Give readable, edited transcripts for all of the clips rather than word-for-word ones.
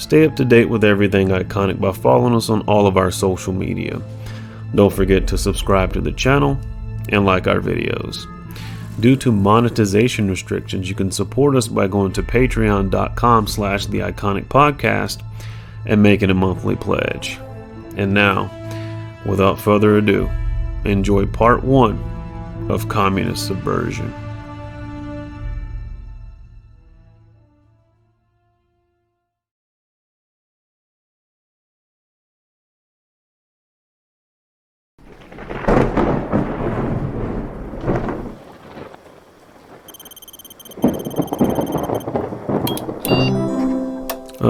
Stay up to date with everything Iconic by following us on all of our social media. Don't forget to subscribe to the channel and like our videos. Due to monetization restrictions, you can support us by going to patreon.com/theiconicpodcast and making a monthly pledge. And now, without further ado, enjoy part 1 of Communist Subversion.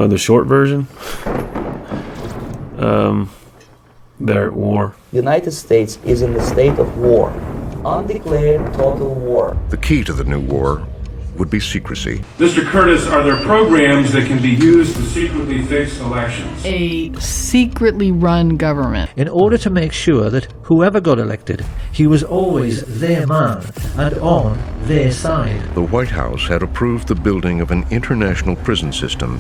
The short version, they're at war. The United States is in the state of war, undeclared total war. The key to the new war would be secrecy. Mr. Curtis, are there programs that can be used to secretly fix elections? A secretly run government. In order to make sure that whoever got elected, he was always their man and on their side. The White House had approved the building of an international prison system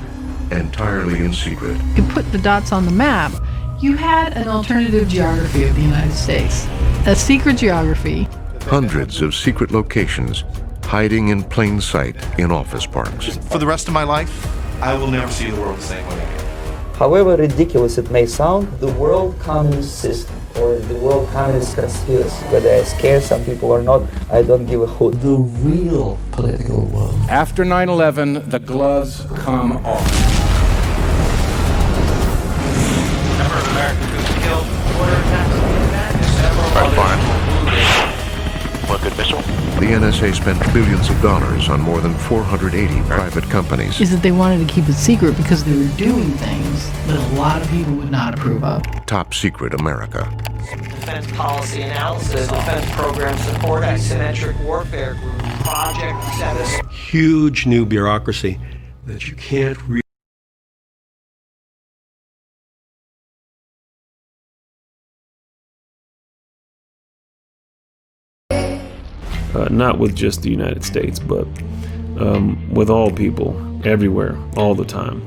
entirely in secret. You put the dots on the map, you had an alternative geography of the United States. A secret geography. Hundreds of secret locations hiding in plain sight in office parks. For the rest of my life, I will never see the world the same way again. However ridiculous it may sound, the world communist system or the world communist conspiracy, whether I scare some people or not, I don't give a hoot. The real political world. After 9/11, the gloves come off. Number of Americans who were killed, border attacks, and several others. One good missile. The NSA spent billions of dollars on more than 480 private companies. Is that they wanted to keep it secret because they were doing things that a lot of people would not approve of. Top secret America. Defense policy analysis, defense program support, asymmetric warfare group, Project 7. Huge new bureaucracy that you can't read. Not with just the United States, but with all people, everywhere, all the time.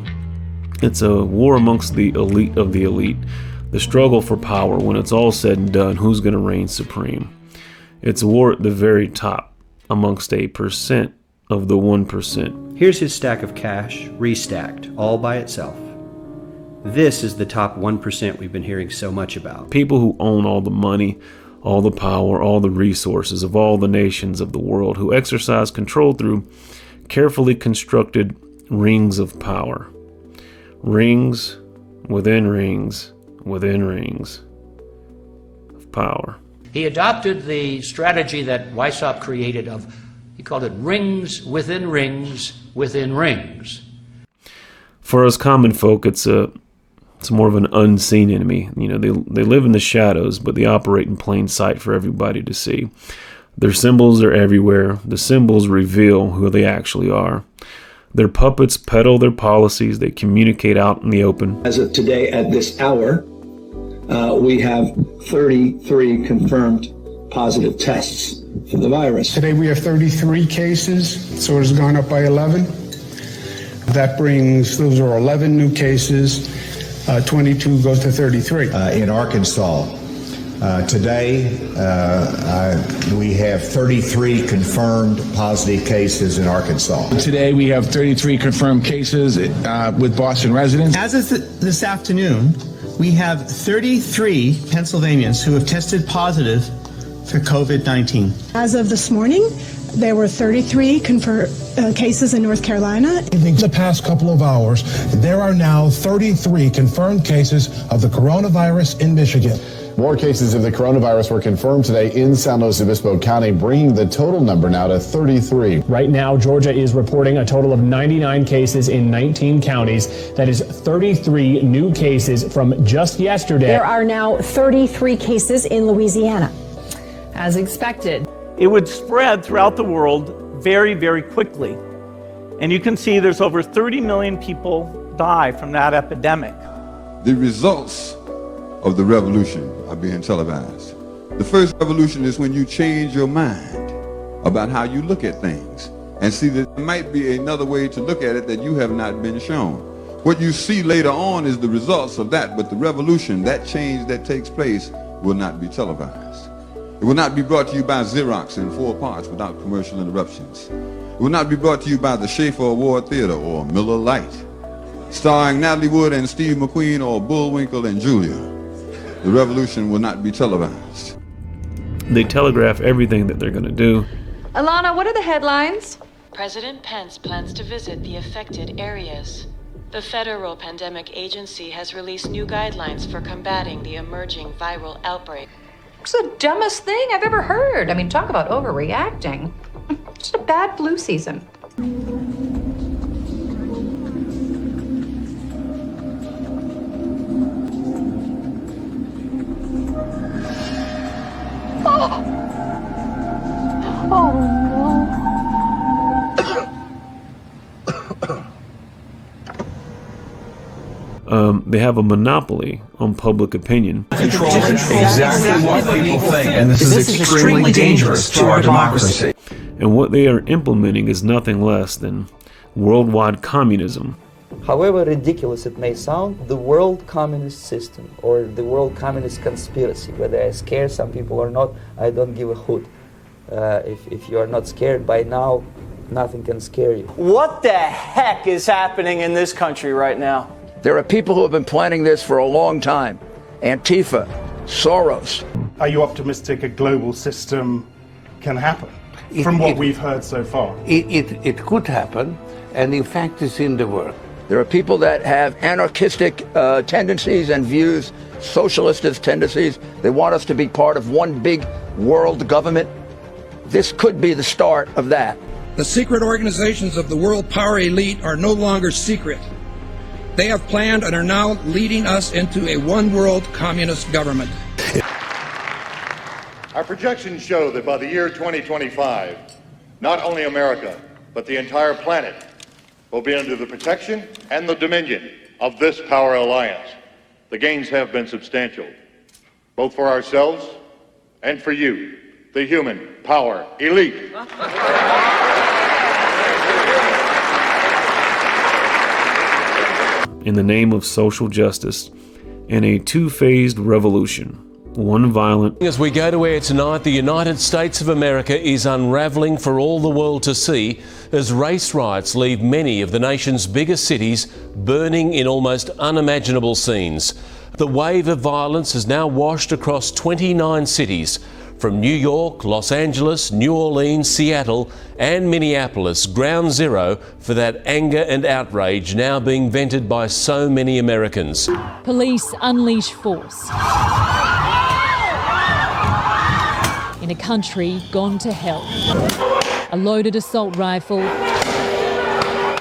It's a war amongst the elite of the elite. The struggle for power, when it's all said and done, who's going to reign supreme? It's a war at the very top, amongst a percent of the 1%. Here's his stack of cash, restacked, all by itself. This is the top 1% we've been hearing so much about. People who own all the money, all the power, all the resources of all the nations of the world, who exercise control through carefully constructed rings of power. Rings within rings within rings of power. He adopted the strategy that Weishaupt created of, he called it rings within rings within rings. For us common folk, it's more of an unseen enemy. You know, they live in the shadows, but they operate in plain sight for everybody to see. Their symbols are everywhere. The symbols reveal who they actually are. Their puppets peddle their policies. They communicate out in the open. As of today, at this hour, we have 33 confirmed positive tests for the virus. Today we have 33 cases, so it has gone up by 11. That brings, those are 11 new cases. 22 goes to 33. In Arkansas, today we have 33 confirmed positive cases in Arkansas. Today we have 33 confirmed cases with Boston residents. As of this afternoon, we have 33 Pennsylvanians who have tested positive for COVID-19. As of this morning, there were 33 cases in North Carolina. In the past couple of hours, there are now 33 confirmed cases of the coronavirus in Michigan. More cases of the coronavirus were confirmed today in San Luis Obispo County, bringing the total number now to 33. Right now, Georgia is reporting a total of 99 cases in 19 counties. That is 33 new cases from just yesterday. There are now 33 cases in Louisiana. As expected, it would spread throughout the world very, very quickly. And you can see there's over 30 million people die from that epidemic. The results of the revolution are being televised. The first revolution is when you change your mind about how you look at things and see that there might be another way to look at it that you have not been shown. What you see later on is the results of that, but the revolution, that change that takes place, will not be televised. It will not be brought to you by Xerox in 4 parts without commercial interruptions. It will not be brought to you by the Schaefer Award Theater or Miller Lite, starring Natalie Wood and Steve McQueen or Bullwinkle and Julia. The revolution will not be televised. They telegraph everything that they're going to do. Alana, what are the headlines? President Pence plans to visit the affected areas. The Federal Pandemic Agency has released new guidelines for combating the emerging viral outbreak. It's the dumbest thing I've ever heard. I mean, talk about overreacting. Just a bad flu season. Oh no. They have a monopoly on public opinion. Controlling exactly what people think, and this is extremely dangerous to our democracy. And what they are implementing is nothing less than worldwide communism. However ridiculous it may sound, the world communist system or the world communist conspiracy, whether I scare some people or not, I don't give a hoot. If you are not scared by now, nothing can scare you. What the heck is happening in this country right now? There are people who have been planning this for a long time. Antifa, Soros. Are you optimistic a global system can happen from what we've heard so far? It could happen, and in fact it's in the works. There are people that have anarchistic tendencies and views, socialist tendencies. They want us to be part of one big world government. This could be the start of that. The secret organizations of the world power elite are no longer secret. They have planned and are now leading us into a one-world communist government. Our projections show that by the year 2025, not only America, but the entire planet will be under the protection and the dominion of this power alliance. The gains have been substantial, both for ourselves and for you, the human power elite. In the name of social justice and a two-phased revolution, one violent. As we go to air tonight, the United States of America is unravelling for all the world to see as race riots leave many of the nation's biggest cities burning in almost unimaginable scenes. The wave of violence has now washed across 29 cities, from New York, Los Angeles, New Orleans, Seattle and Minneapolis, ground zero for that anger and outrage now being vented by so many Americans. Police unleash force in a country gone to hell. A loaded assault rifle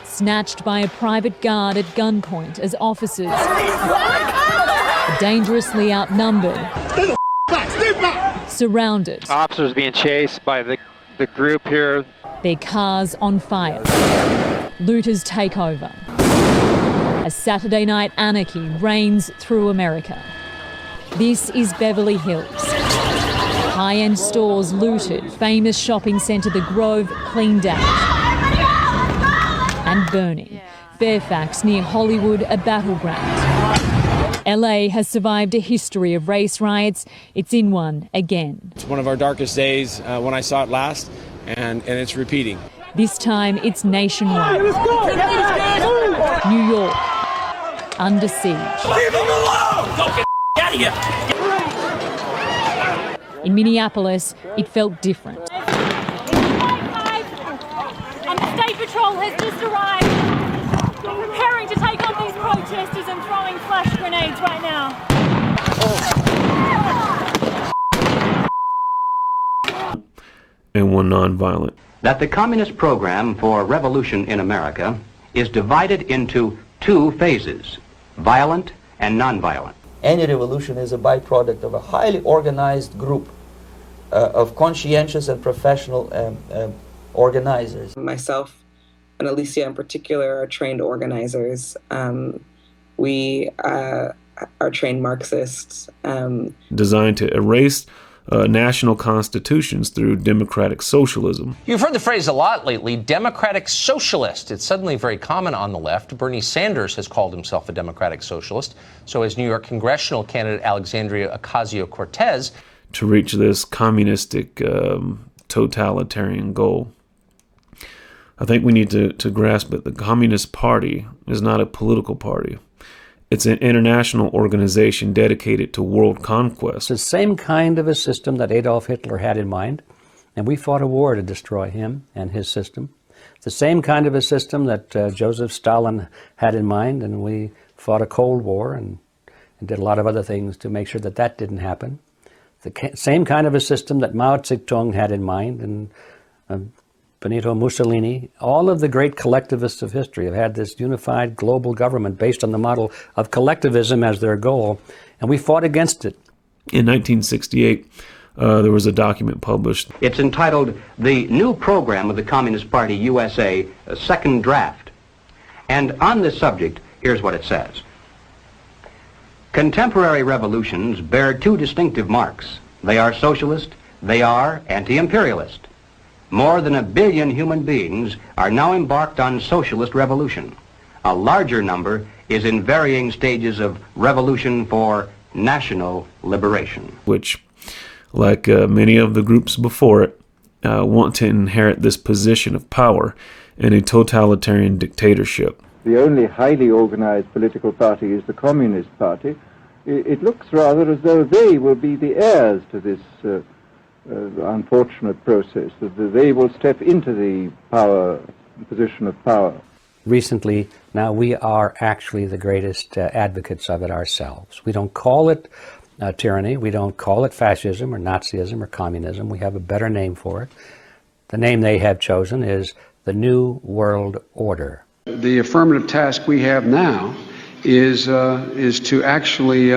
snatched by a private guard at gunpoint as officers are dangerously outnumbered. Surrounded. Officers being chased by the group here. Their cars on fire. Looters take over. As Saturday night anarchy reigns through America. This is Beverly Hills. High-end stores looted, famous shopping centre The Grove cleaned out. And burning. Fairfax near Hollywood a battleground. LA has survived a history of race riots. It's in one again. It's one of our darkest days when I saw it last, and it's repeating. This time it's nationwide. New York, under siege. Leave them alone! Don't get out of here! In Minneapolis, it felt different. And the State Patrol has just arrived. We're preparing to take on these protesters and throwing flash grenades right now. And one non-violent. That the communist program for revolution in America is divided into two phases, violent and nonviolent. Any revolution is a byproduct of a highly organized group of conscientious and professional organizers. Myself and Alicia in particular are trained organizers. We are trained Marxists. Designed to erase national constitutions through democratic socialism. You've heard the phrase a lot lately, democratic socialist. It's suddenly very common on the left. Bernie Sanders has called himself a democratic socialist. So has New York congressional candidate Alexandria Ocasio-Cortez. To reach this communistic totalitarian goal. I think we need to grasp that the Communist Party is not a political party. It's an international organization dedicated to world conquest. It's the same kind of a system that Adolf Hitler had in mind, and we fought a war to destroy him and his system. It's the same kind of a system that Joseph Stalin had in mind, and we fought a Cold War and did a lot of other things to make sure that that didn't happen. The same kind of a system that Mao Zedong had in mind, and Benito Mussolini, all of the great collectivists of history have had this unified global government based on the model of collectivism as their goal, and we fought against it. In 1968, there was a document published. It's entitled The New Program of the Communist Party USA, a Second Draft. And on this subject, here's what it says. Contemporary revolutions bear two distinctive marks. They are socialist, they are anti-imperialist. More than 1 billion human beings are now embarked on socialist revolution. A larger number is in varying stages of revolution for national liberation. Which, like many of the groups before it, want to inherit this position of power in a totalitarian dictatorship. The only highly organized political party is the Communist Party. It looks rather as though they will be the heirs to this unfortunate process, that they will step into the position of power. Recently, now we are actually the greatest advocates of it ourselves. We don't call it tyranny, we don't call it fascism or Nazism or communism. We have a better name for it. The name they have chosen is the New World Order. The affirmative task we have now is to actually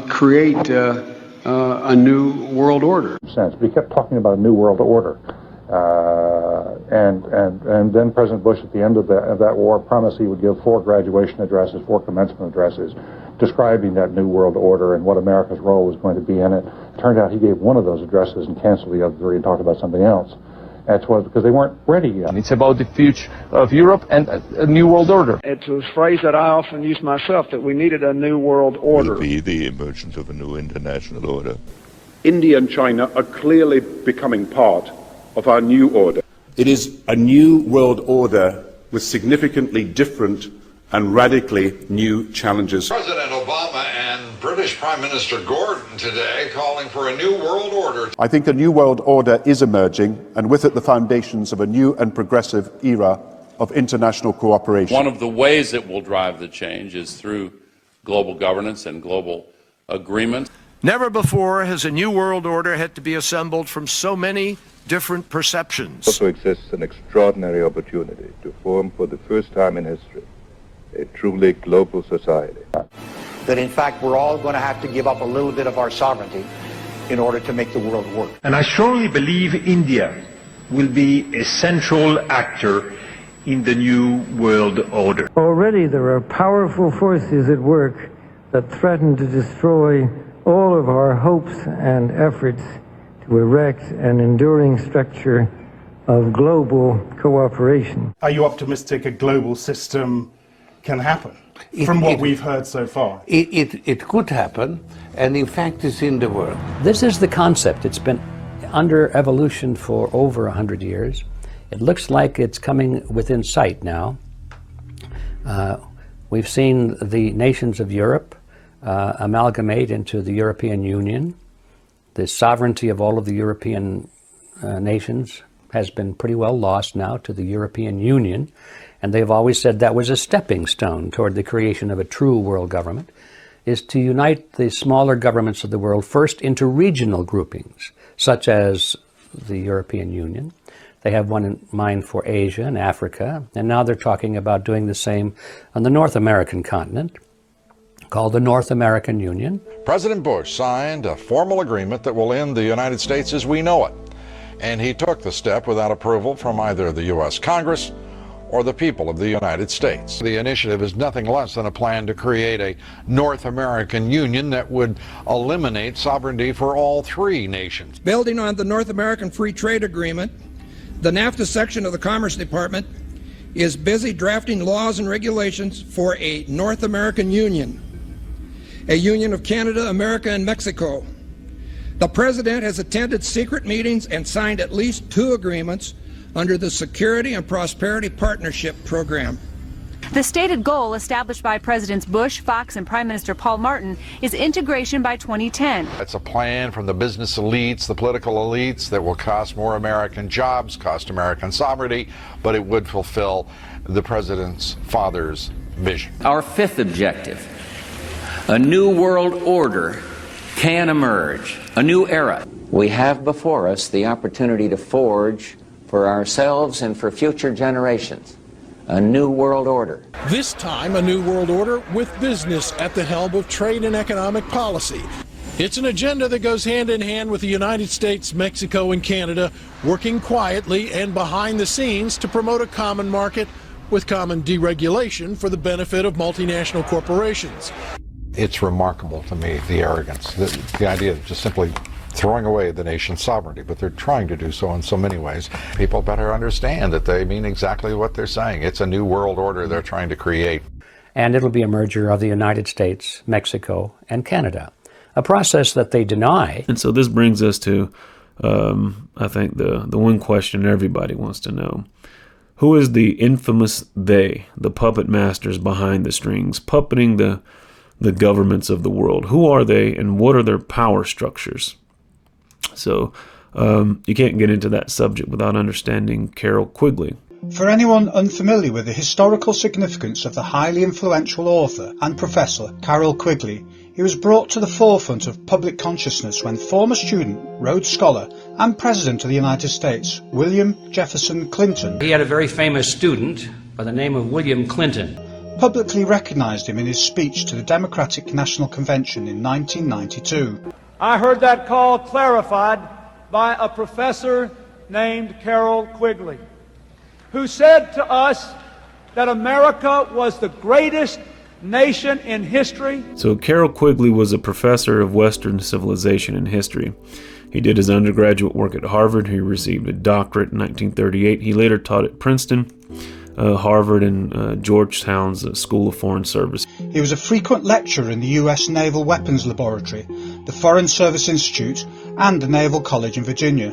create a new world order. But he kept talking about a new world order, and then President Bush, at the end of that war, promised he would give 4 graduation addresses, 4 commencement addresses, describing that new world order and what America's role was going to be in it. It turned out he gave one of those addresses and canceled the other 3 and talked about something else. That's because they weren't ready yet. It's about the future of Europe and a new world order. It's a phrase that I often use myself, that we needed a new world order. Will be the emergence of a new international order. India and China are clearly becoming part of our new order. It is a new world order with significantly different and radically new challenges. President Obama and British Prime Minister Gordon today calling for a new world order. I think a new world order is emerging, and with it the foundations of a new and progressive era of international cooperation. One of the ways it will drive the change is through global governance and global agreement. Never before has a new world order had to be assembled from so many different perceptions. Also exists an extraordinary opportunity to form for the first time in history a truly global society. That in fact we're all going to have to give up a little bit of our sovereignty in order to make the world work. And I strongly believe India will be a central actor in the new world order. Already there are powerful forces at work that threaten to destroy all of our hopes and efforts to erect an enduring structure of global cooperation. Are you optimistic a global system can happen from what we've heard so far? It could happen, and in fact it's in the world. This is the concept. It's been under evolution for over 100 years. It looks like it's coming within sight now. We've seen the nations of Europe amalgamate into the European Union. The sovereignty of all of the European nations has been pretty well lost now to the European Union, and they've always said that was a stepping stone toward the creation of a true world government, is to unite the smaller governments of the world first into regional groupings, such as the European Union. They have one in mind for Asia and Africa, and now they're talking about doing the same on the North American continent, called the North American Union. President Bush signed a formal agreement that will end the United States as we know it, and he took the step without approval from either the U.S. Congress or the people of the United States. The initiative is nothing less than a plan to create a North American Union that would eliminate sovereignty for all three nations. Building on the North American Free Trade Agreement, the NAFTA section of the Commerce Department is busy drafting laws and regulations for a North American Union, a union of Canada, America, and Mexico. The President has attended secret meetings and signed at least 2 agreements under the Security and Prosperity Partnership Program. The stated goal established by Presidents Bush, Fox, and Prime Minister Paul Martin is integration by 2010. It's a plan from the business elites, the political elites, that will cost more American jobs, cost American sovereignty, but it would fulfill the President's father's vision. Our 5th objective, a new world order can emerge, a new era. We have before us the opportunity to forge for ourselves and for future generations a new world order. This time, a new world order with business at the helm of trade and economic policy. It's an agenda that goes hand in hand with the United States, Mexico, and Canada, working quietly and behind the scenes to promote a common market with common deregulation for the benefit of multinational corporations. It's remarkable to me, the arrogance, the idea of just simply throwing away the nation's sovereignty, but they're trying to do so in so many ways. People better understand that they mean exactly what they're saying. It's a new world order they're trying to create. And it'll be a merger of the United States, Mexico, and Canada, a process that they deny. And so this brings us to, I think, the one question everybody wants to know. Who is the infamous they, the puppet masters behind the strings, puppeting the governments of the world? Who are they, and what are their power structures? So you can't get into that subject without understanding Carroll Quigley. For anyone unfamiliar with the historical significance of the highly influential author and professor Carroll Quigley, he was brought to the forefront of public consciousness when former student, Rhodes Scholar, and President of the United States, William Jefferson Clinton, He had a very famous student by the name of William Clinton, publicly recognized him in his speech to the Democratic National Convention in 1992. I heard that call clarified by a professor named Carroll Quigley, who said to us that America was the greatest nation in history. So Carroll Quigley was a professor of Western civilization and history. He did his undergraduate work at Harvard. He received a doctorate in 1938. He later taught at Princeton, Harvard, and Georgetown's School of Foreign Service. He was a frequent lecturer in the U.S. Naval Weapons Laboratory, the Foreign Service Institute, and the Naval College in Virginia.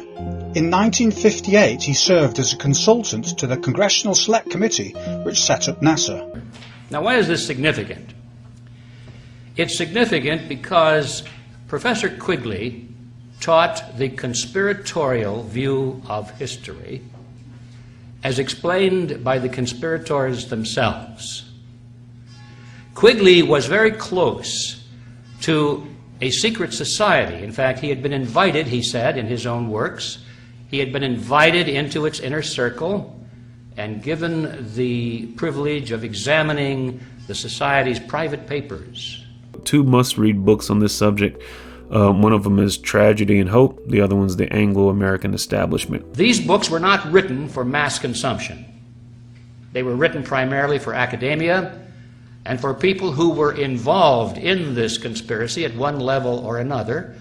In 1958, he served as a consultant to the Congressional Select Committee, which set up NASA. Now, why is this significant? It's significant because Professor Quigley taught the conspiratorial view of history as explained by the conspirators themselves. Quigley was very close to a secret society. In fact, he had been invited, he said in his own works, he had been invited into its inner circle and given the privilege of examining the society's private papers. 2 must-read books on this subject. One of them is Tragedy and Hope. The other one's The Anglo-American Establishment. These books were not written for mass consumption. They were written primarily for academia and for people who were involved in this conspiracy at one level or another,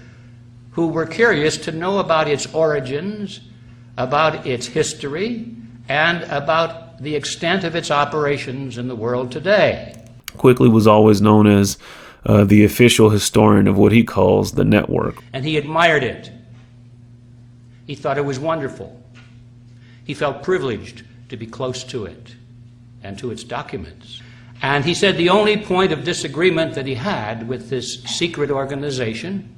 who were curious to know about its origins, about its history, and about the extent of its operations in the world today. Quigley was always known as the official historian of what he calls the network. And he admired it. He thought it was wonderful. He felt privileged to be close to it and to its documents. And he said the only point of disagreement that he had with this secret organization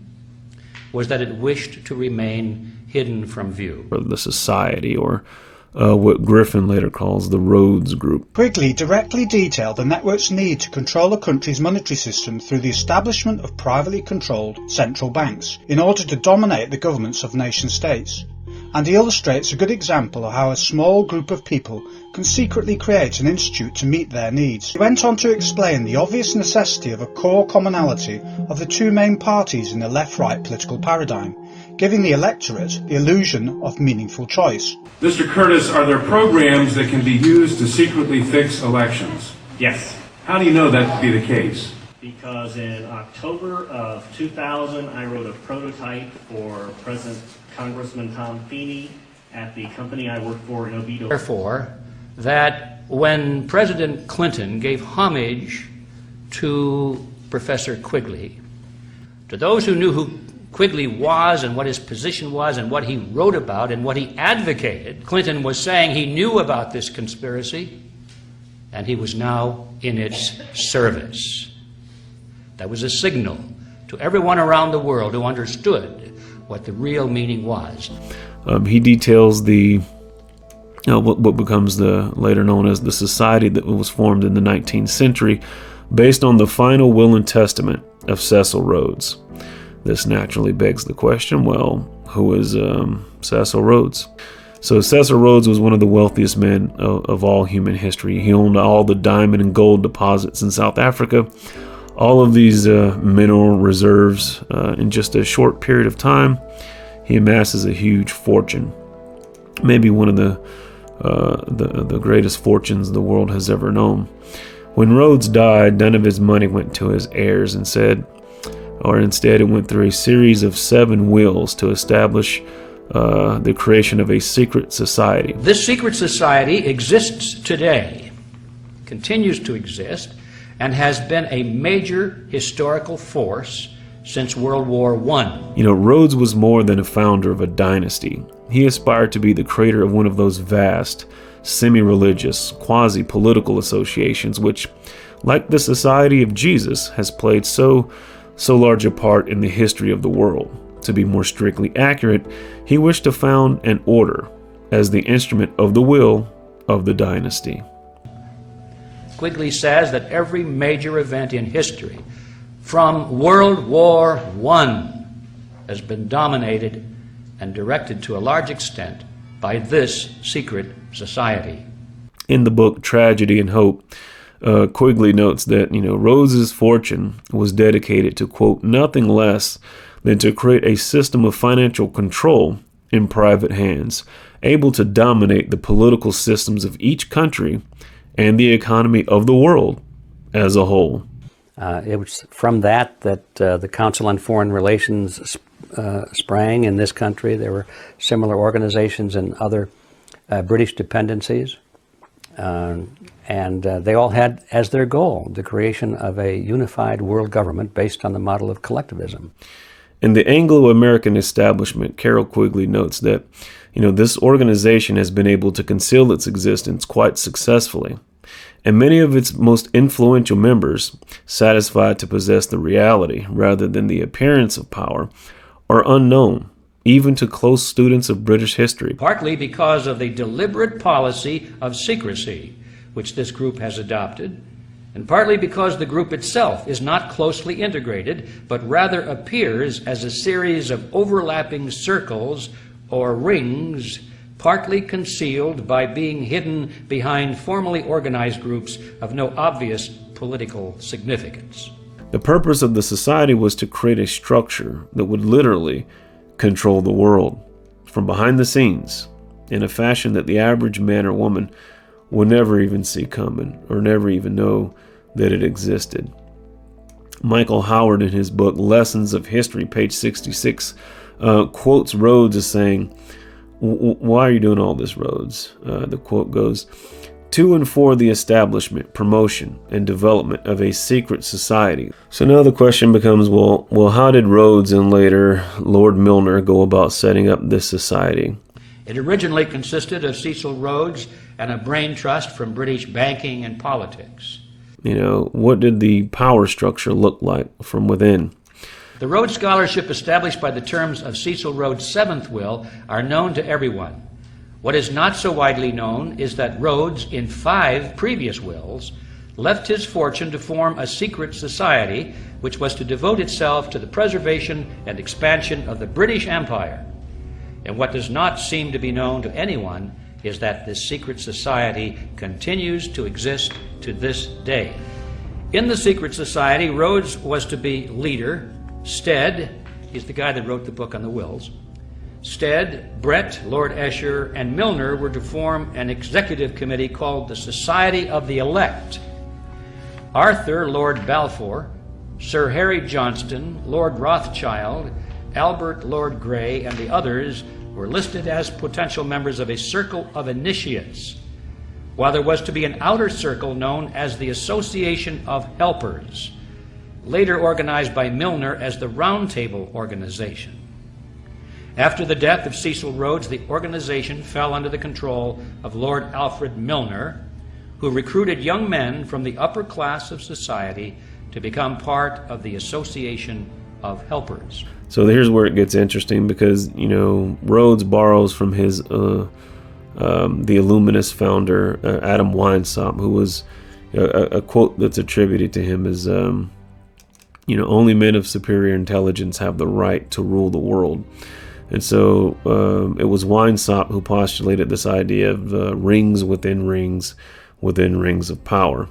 was that it wished to remain hidden from view. Or the society, or what Griffin later calls the Rhodes Group. Quigley directly detailed the network's need to control a country's monetary system through the establishment of privately controlled central banks in order to dominate the governments of nation-states. and he illustrates a good example of how a small group of people can secretly create an institute to meet their needs. He went on to explain the obvious necessity of a core commonality of the two main parties in the left-right political paradigm, giving the electorate the illusion of meaningful choice. Mr. Curtis, are there programs that can be used to secretly fix elections? Yes. How do you know that to be the case? Because in October of 2000, I wrote a prototype for President Congressman Tom Feeney at the company I work for in Oviedo. Therefore, that when President Clinton gave homage to Professor Quigley, to those who knew who Quigley was and what his position was and what he wrote about and what he advocated, Clinton was saying he knew about this conspiracy and he was now in its service. That was a signal to everyone around the world who understood what the real meaning was. He details the what becomes the later known as the society that was formed in the 19th century based on the final will and testament of Cecil Rhodes. This naturally begs the question, well, who is Cecil Rhodes? So Cecil Rhodes was one of the wealthiest men of all human history. He owned all the diamond and gold deposits in South Africa, all of these mineral reserves. In just a short period of time, he amasses a huge fortune, maybe one of the greatest fortunes the world has ever known. When Rhodes died, none of his money went to his heirs, instead it went through a series of 7 wills to establish the creation of a secret society. This secret society exists today, continues to exist, and has been a major historical force since World War I. You know, Rhodes was more than a founder of a dynasty. He aspired to be the creator of one of those vast, semi-religious, quasi-political associations which, like the Society of Jesus, has played so large a part in the history of the world. To be more strictly accurate, he wished to found an order as the instrument of the will of the dynasty. Quigley says that every major event in history, from World War I, has been dominated and directed to a large extent by this secret society. In the book Tragedy and Hope, Quigley notes that, Rhodes's fortune was dedicated to, quote, nothing less than to create a system of financial control in private hands, able to dominate the political systems of each country and the economy of the world as a whole. It was from that the Council on Foreign Relations sprang in this country. There were similar organizations in other British dependencies. And they all had as their goal the creation of a unified world government based on the model of collectivism. In the Anglo-American establishment, Carroll Quigley notes that, this organization has been able to conceal its existence quite successfully, and many of its most influential members, satisfied to possess the reality rather than the appearance of power, are unknown, even to close students of British history. Partly because of the deliberate policy of secrecy which this group has adopted, and partly because the group itself is not closely integrated, but rather appears as a series of overlapping circles or rings, partly concealed by being hidden behind formally organized groups of no obvious political significance. The purpose of the society was to create a structure that would literally control the world from behind the scenes in a fashion that the average man or woman would never even see coming or never even know that it existed. Michael Howard, in his book Lessons of History, page 66, quotes Rhodes as saying, "Why are you doing all this, Rhodes?" The quote goes, "To and for the establishment, promotion, and development of a secret society." So now the question becomes, well, how did Rhodes and later Lord Milner go about setting up this society? It originally consisted of Cecil Rhodes and a brain trust from British banking and politics. What did the power structure look like from within? The Rhodes Scholarship established by the terms of Cecil Rhodes' 7th will are known to everyone. What is not so widely known is that Rhodes, in 5 previous wills, left his fortune to form a secret society which was to devote itself to the preservation and expansion of the British Empire. And what does not seem to be known to anyone is that this secret society continues to exist to this day. In the secret society, Rhodes was to be leader. Stead, he's the guy that wrote the book on the wills. Stead, Brett, Lord Esher, and Milner were to form an executive committee called the Society of the Elect. Arthur, Lord Balfour, Sir Harry Johnston, Lord Rothschild, Albert, Lord Grey, and the others were listed as potential members of a circle of initiates, while there was to be an outer circle known as the Association of Helpers, later organized by Milner as the Round Table Organization. After the death of Cecil Rhodes, the organization fell under the control of Lord Alfred Milner, who recruited young men from the upper class of society to become part of the Association of Helpers. So here's where it gets interesting, because, you know, Rhodes borrows from his the Illuminist founder, Adam Weishaupt, who was a quote that's attributed to him is, you know, only men of superior intelligence have the right to rule the world. And so it was Weishaupt who postulated this idea of rings within rings of power.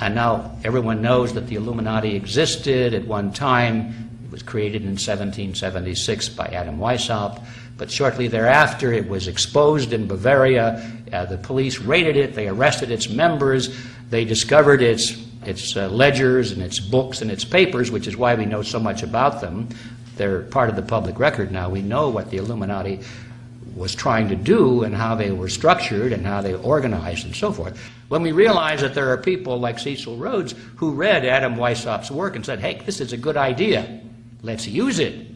And now everyone knows that the Illuminati existed at one time. It was created in 1776 by Adam Weishaupt, but shortly thereafter it was exposed in Bavaria. The police raided it, they arrested its members, they discovered its ledgers and its books and its papers, which is why we know so much about them. They're part of the public record now. We know what the Illuminati was trying to do and how they were structured and how they organized and so forth. When we realize that there are people like Cecil Rhodes who read Adam Weishaupt's work and said, hey, this is a good idea, let's use it.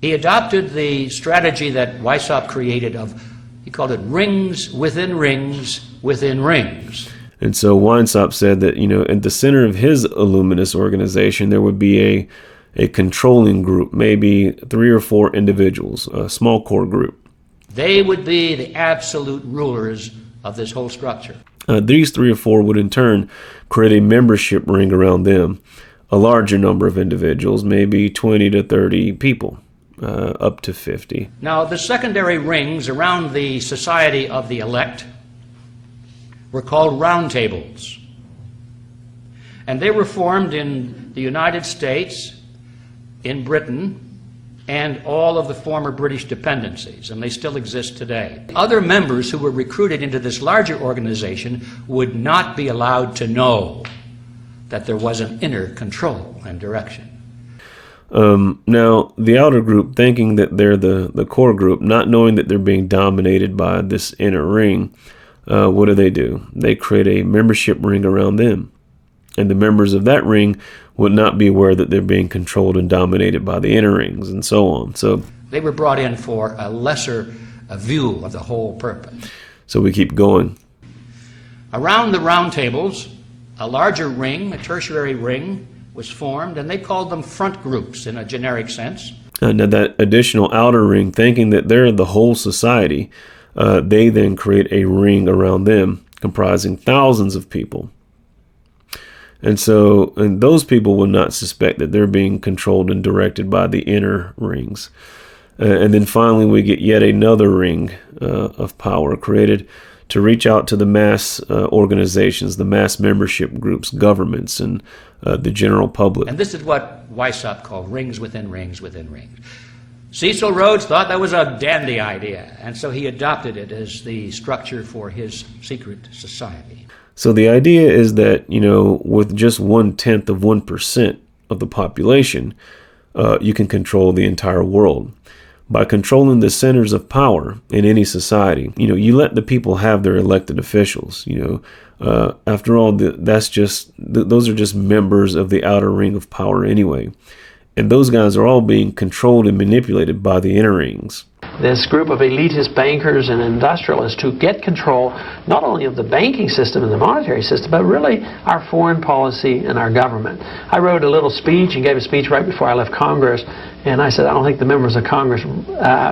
He adopted the strategy that Weishaupt created of, he called it rings within rings within rings. And so Weishaupt said that, you know, at the center of his Illuminist organization, there would be a controlling group, maybe 3 or 4 individuals, a small core group. They would be the absolute rulers of this whole structure. These 3 or 4 would in turn create a membership ring around them, a larger number of individuals, maybe 20 to 30 people, up to 50. Now, the secondary rings around the Society of the Elect were called roundtables. And they were formed in the United States, in Britain, and all of the former British dependencies, and they still exist today. Other members who were recruited into this larger organization would not be allowed to know that there was an inner control and direction. Now, the outer group, thinking that they're the core group, not knowing that they're being dominated by this inner ring, what do? They create a membership ring around them. And the members of that ring would not be aware that they're being controlled and dominated by the inner rings, and so on. So they were brought in for a lesser view of the whole purpose. So we keep going. Around the round tables, a larger ring, a tertiary ring, was formed, and they called them front groups in a generic sense. Now that additional outer ring, thinking that they're the whole society, they then create a ring around them comprising thousands of people. And those people will not suspect that they're being controlled and directed by the inner rings. And then finally we get yet another ring of power created to reach out to the mass organizations, the mass membership groups, governments, and the general public. And this is what Weishaupt called rings within rings within rings. Cecil Rhodes thought that was a dandy idea, and so he adopted it as the structure for his secret society. So the idea is that, you know, with just 1/10 of 1% of the population, you can control the entire world. By controlling the centers of power in any society, you know, you let the people have their elected officials. You know, after all, those are just members of the outer ring of power anyway. And those guys are all being controlled and manipulated by the inner rings. This group of elitist bankers and industrialists who get control not only of the banking system and the monetary system, but really our foreign policy and our government. I wrote a little speech and gave a speech right before I left Congress, and I said I don't think the members of Congress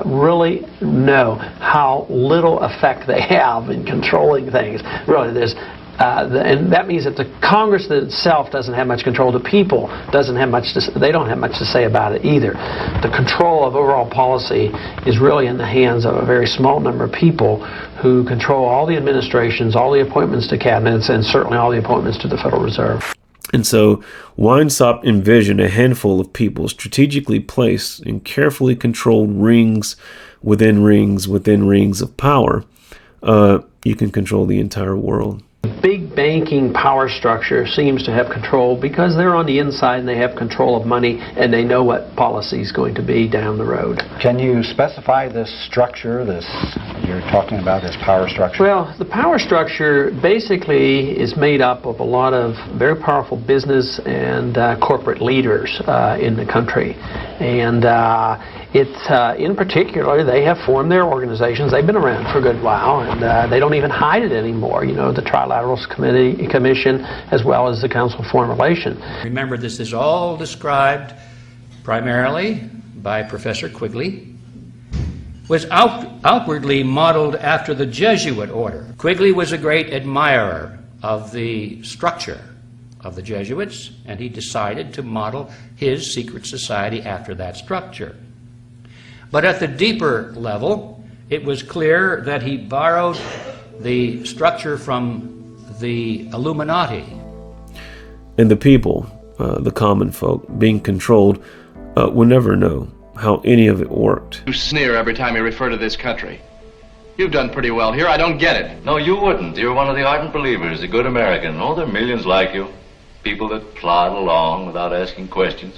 really know how little effect they have in controlling things. Really, there's And that means that the Congress itself doesn't have much control. The people doesn't have much they don't have much to say about it either. The control of overall policy is really in the hands of a very small number of people who control all the administrations, all the appointments to cabinets, and certainly all the appointments to the Federal Reserve. And so Weinstock envisioned a handful of people strategically placed in carefully controlled rings within rings of power. You can control the entire world. The big banking power structure seems to have control because they're on the inside and they have control of money and they know what policy is going to be down the road. Can you specify this structure, you're talking about this power structure? Well, the power structure basically is made up of a lot of very powerful business and corporate leaders in the country. And in particular, they have formed their organizations. They've been around for a good while, and they don't even hide it anymore. You know, the Trilateral Commission, as well as the Council of Foreign Relations. Remember, this is all described primarily by Professor Quigley, was outwardly modeled after the Jesuit order. Quigley was a great admirer of the structure of the Jesuits, and he decided to model his secret society after that structure. But at the deeper level, it was clear that he borrowed the structure from the Illuminati. And the people, the common folk, being controlled, will never know how any of it worked. You sneer every time you refer to this country. You've done pretty well here. I don't get it. No, you wouldn't. You're one of the ardent believers, a good American. Oh, there are millions like you. People that plod along without asking questions.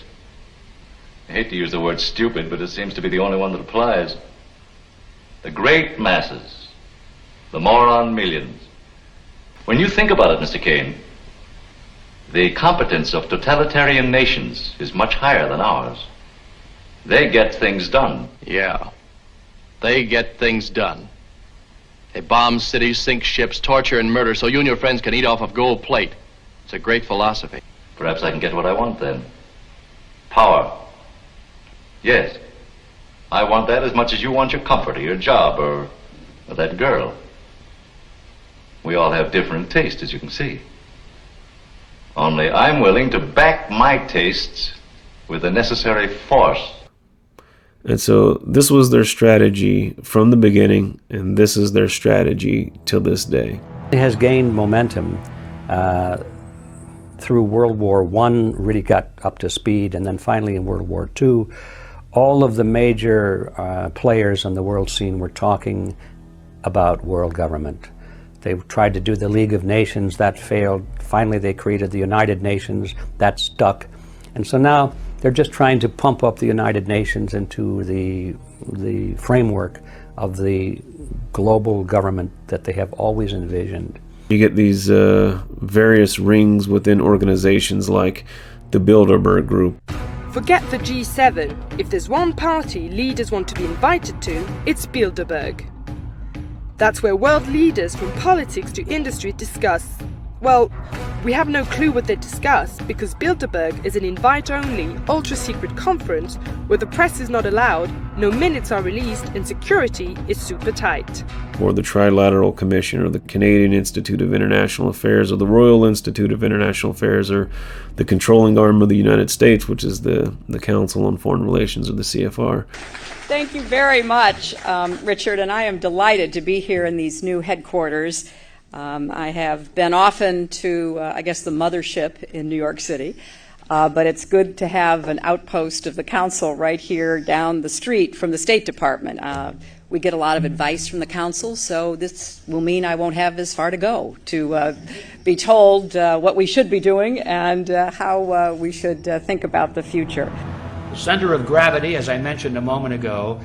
I hate to use the word stupid, but it seems to be the only one that applies. The great masses. The moron millions. When you think about it, Mr. Kane, the competence of totalitarian nations is much higher than ours. They get things done. Yeah. They get things done. They bomb cities, sink ships, torture and murder so you and your friends can eat off of gold plate. It's a great philosophy. Perhaps I can get what I want then. Power. Yes. I want that as much as you want your comfort or your job or that girl. We all have different tastes, as you can see. Only I'm willing to back my tastes with the necessary force. And so this was their strategy from the beginning, and this is their strategy till this day. It has gained momentum through World War I, really got up to speed, and then finally in World War II, all of the major players on the world scene were talking about world government. They tried to do the League of Nations, that failed. Finally, they created the United Nations, that stuck. And so now they're just trying to pump up the United Nations into the framework of the global government that they have always envisioned. You get these various rings within organizations like the Bilderberg Group. Forget the G7. If there's one party leaders want to be invited to, it's Bilderberg. That's where world leaders from politics to industry discuss. Well, we have no clue what they discuss because Bilderberg is an invite-only, ultra-secret conference where the press is not allowed, no minutes are released, and security is super tight. Or the Trilateral Commission, or the Canadian Institute of International Affairs, or the Royal Institute of International Affairs, or the controlling arm of the United States, which is the Council on Foreign Relations, or the CFR. Thank you very much, Richard, and I am delighted to be here in these new headquarters. I have been often to, I guess, the mothership in New York City, but it's good to have an outpost of the Council right here down the street from the State Department. We get a lot of advice from the Council, so this will mean I won't have as far to go to be told what we should be doing and how we should think about the future. The center of gravity, as I mentioned a moment ago,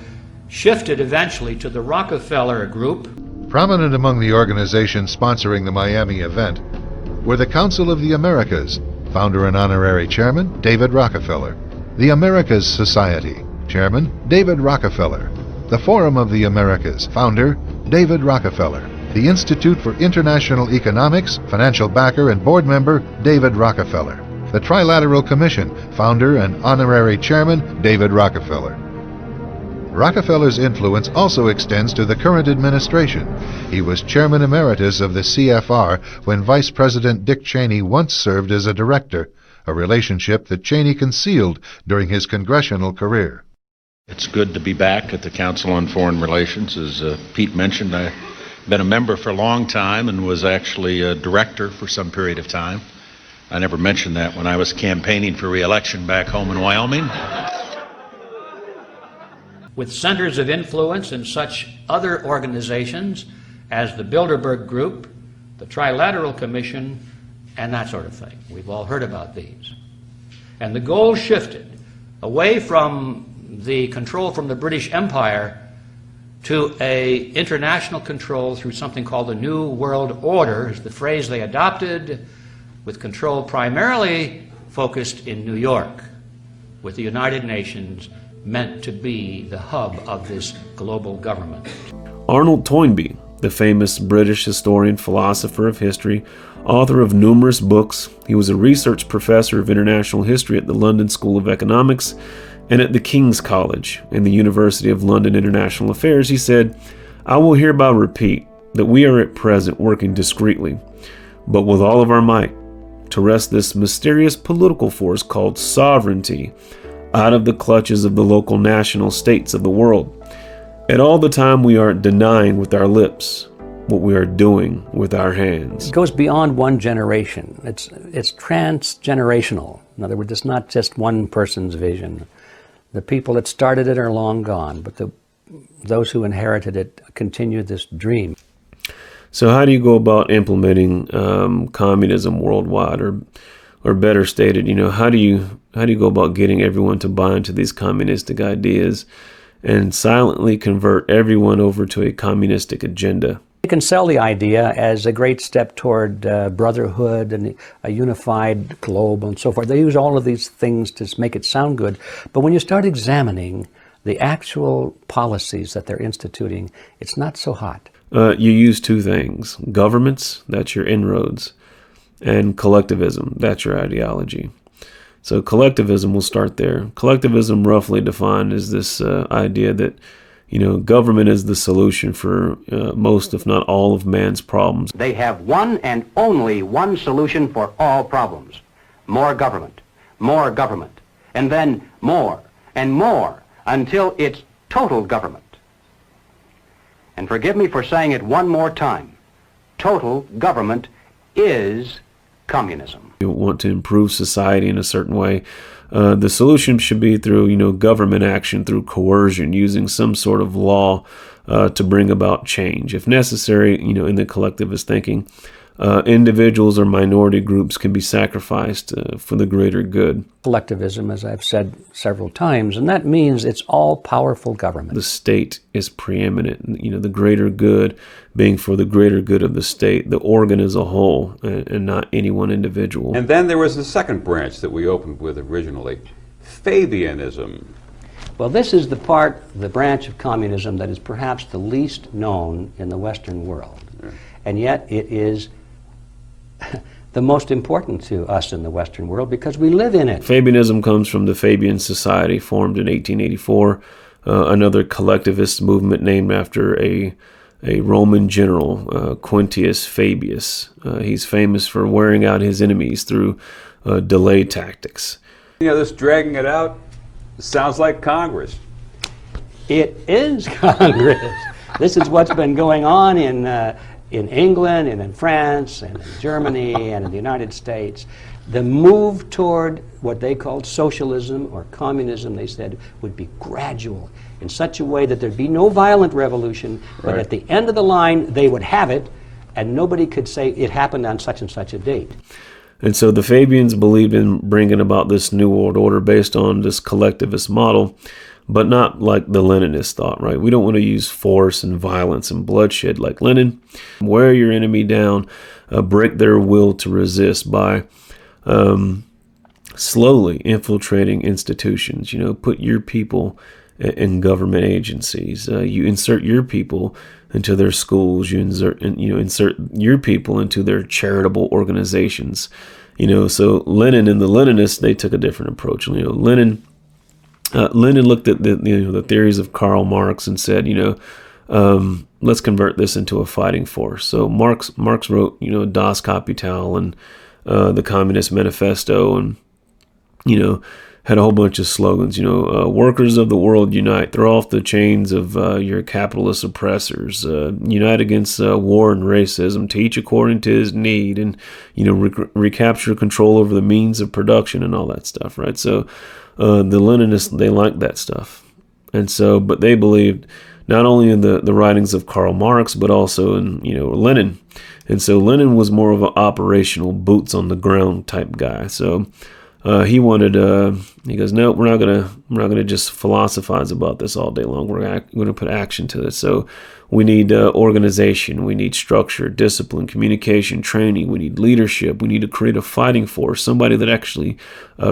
shifted eventually to the Rockefeller Group. Prominent among the organizations sponsoring the Miami event were the Council of the Americas, founder and honorary chairman David Rockefeller, the Americas Society, chairman David Rockefeller, the Forum of the Americas, founder David Rockefeller, the Institute for International Economics, financial backer and board member David Rockefeller, the Trilateral Commission, founder and honorary chairman David Rockefeller. Rockefeller's influence also extends to the current administration. He was chairman emeritus of the CFR when Vice President Dick Cheney once served as a director, a relationship that Cheney concealed during his congressional career. It's good to be back at the Council on Foreign Relations. As Pete mentioned, I've been a member for a long time and was actually a director for some period of time. I never mentioned that when I was campaigning for re-election back home in Wyoming. With centers of influence in such other organizations as the Bilderberg Group, the Trilateral Commission, and that sort of thing. We've all heard about these. And the goal shifted away from the control from the British Empire to an international control through something called the New World Order, is the phrase they adopted, with control primarily focused in New York, with the United Nations meant to be the hub of this global government. Arnold Toynbee, the famous British historian, philosopher of history, author of numerous books. He was a research professor of international history at the London School of Economics and at the King's College in the University of London International Affairs. He said, "I will hereby repeat that we are at present working discreetly, but with all of our might, to wrest this mysterious political force called sovereignty out of the clutches of the local national states of the world. At all the time we are denying with our lips what we are doing with our hands." It goes beyond one generation. It's transgenerational. In other words, it's not just one person's vision. The people that started it are long gone, but those who inherited it continue this dream. So how do you go about implementing communism worldwide, or better stated, how do you go about getting everyone to buy into these communistic ideas and silently convert everyone over to a communistic agenda? You can sell the idea as a great step toward brotherhood and a unified globe and so forth. They use all of these things to make it sound good, but when you start examining the actual policies that they're instituting, it's not so hot. You use two things: governments, that's your inroads, and collectivism, that's your ideology. So collectivism, will start there. Collectivism, roughly defined, is this idea that government is the solution for most, if not all, of man's problems. They have one and only one solution for all problems: more government, and then more and more until it's total government. And forgive me for saying it one more time: total government is communism. You want to improve society in a certain way. The solution should be through, government action, through coercion, using some sort of law to bring about change. If necessary, in the collectivist thinking, individuals or minority groups can be sacrificed for the greater good. Collectivism, as I've said several times, and that means it's all-powerful government. The state is preeminent, the greater good being for the greater good of the state, the organ as a whole, and not any one individual. And then there was the second branch that we opened with originally, Fabianism. Well, this is the branch of communism that is perhaps the least known in the Western world. Yeah. And yet it is the most important to us in the Western world because we live in it. Fabianism comes from the Fabian Society, formed in 1884, another collectivist movement named after a Roman general, Quintius Fabius. He's famous for wearing out his enemies through delay tactics. This dragging it out sounds like Congress. It is Congress. This is what's been going on in England and in France and in Germany and in the United States. The move toward what they called socialism or communism, they said, would be gradual in such a way that there'd be no violent revolution, but at the end of the line, they would have it, and nobody could say it happened on such and such a date. And so the Fabians believed in bringing about this New World Order based on this collectivist model, but not like the Leninist thought, right? We don't want to use force and violence and bloodshed like Lenin. Wear your enemy down, break their will to resist by slowly infiltrating institutions. Put your people in government agencies. You insert your people into their schools. You insert your people into their charitable organizations. So Lenin and the Leninists, they took a different approach. Lenin Lenin looked at the theories of Karl Marx and said, let's convert this into a fighting force. So Marx wrote, Das Kapital and the Communist Manifesto, and had a whole bunch of slogans. Workers of the world unite, throw off the chains of your capitalist oppressors, unite against war and racism, to each according to his need, and recapture control over the means of production and all that stuff, right? So the Leninists, they liked that stuff, and so, but they believed not only in the writings of Karl Marx, but also in Lenin. And so Lenin was more of an operational, boots on the ground type guy. So he wanted, he goes, no, we're not gonna just philosophize about this all day long. We're gonna put action to this. So we need organization, we need structure, discipline, communication, training. We need leadership. We need to create a fighting force, somebody that actually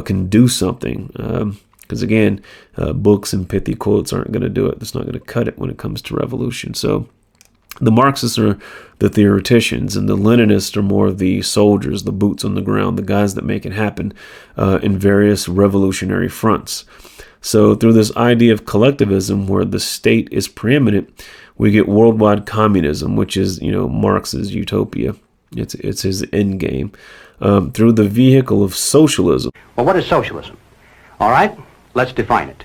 can do something. Because again, books and pithy quotes aren't going to do it. That's not going to cut it when it comes to revolution. So the Marxists are the theoreticians, and the Leninists are more of the soldiers, the boots on the ground, the guys that make it happen in various revolutionary fronts. So through this idea of collectivism, where the state is preeminent, we get worldwide communism, which is Marx's utopia. It's his end game. Through the vehicle of socialism. Well, what is socialism? All right. Let's define it.